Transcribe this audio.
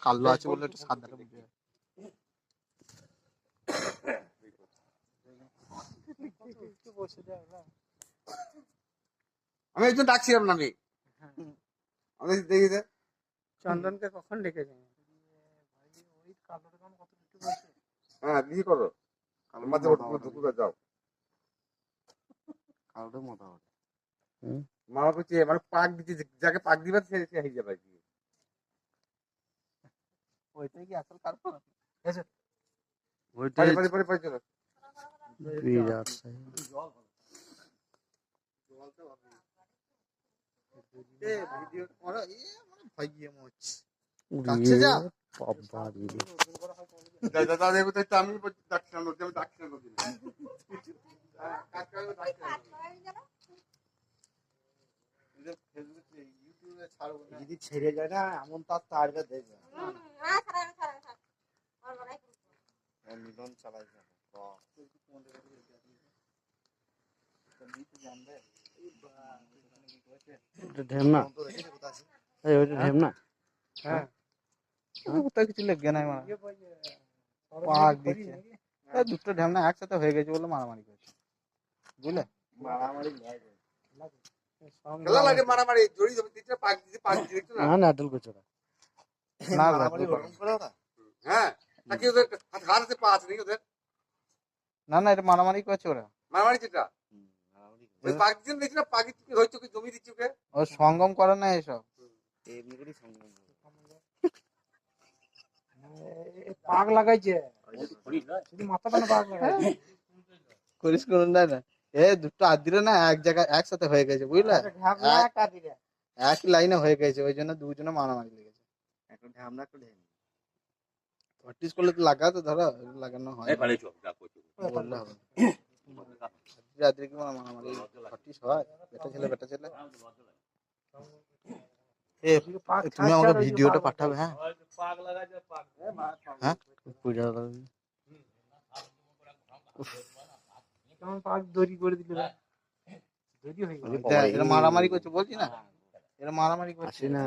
কালো আছে বলে একটু সাদাটা বুঝে আমি একজন ডাকছিলাম না আমি আমাদের দেখি যে চন্দনকে কখন ডেকেছেন? হ্যাঁ দিদি করো মাঝে ঢুকে যাও কালোটা মোটামুটি মামা করছে মানে পাক দিতে যাকে পাক দিবে সে হয়ে যাবে কি ওইটাই কি আসল কারণ ওইটাই পরে চলো বিরাট ভিডিও করা মানে ভাইয়ে মোচ কাছে যা বাবা দিদি দাদা দেখো তো আমি ডাকছিলাম নদী আমি ডাকছিলাম নদী যদি ছেড়ে যায় না এমন তার তারবে দেখবে মিলন চালাই ঢেমনা ঢেমনা হ্যাঁ কোথায় কিছু লেগে নাই মারা পাক দিচ্ছে দুটো ঢেমনা একসাথে হয়ে গেছে বলে মারামারি করছে বুঝলে মারামারি খেলা লাগে মারামারি জড়ি দিচ্ছে পাক দিচ্ছে পাক দিচ্ছে না না আদল করছে না মারামারি ওরকম করে ওরা হ্যাঁ নাকি ওদের হাতে পা আছে নাকি ওদের না না এটা মারামারি করছে ওরা মারামারি যেটা ওই পাক দিচ্ছে দেখছি না পাক হয়তো কি জমি দিচ্ছে ওকে ও সঙ্গম করে না এসব এমনি করে সঙ্গম পাক লাগাইছে শুধু মাথা পানে পাক লাগাইছে করিস কোন না এ দুটো আদিরে না এক জায়গায় একসাথে হয়ে গেছে বুঝলে এক লাইনে হয়ে গেছে ওই জন্য দুজনে মারামারি লেগেছে এখন ঢামনা একটু ঢেম প্র্যাকটিস করলে তো লাগাতো ধরো লাগানো হয় বললে হবে আদিরে কি মারামারি প্র্যাকটিস হয় বেটা ছেলে এ তুমি আমাকে ভিডিওটা পাঠাবে হ্যাঁ হ্যাঁ কেমন পাক দড়ি করে দিল এরা মারামারি করছে বলছি না এরা মারামারি করছে না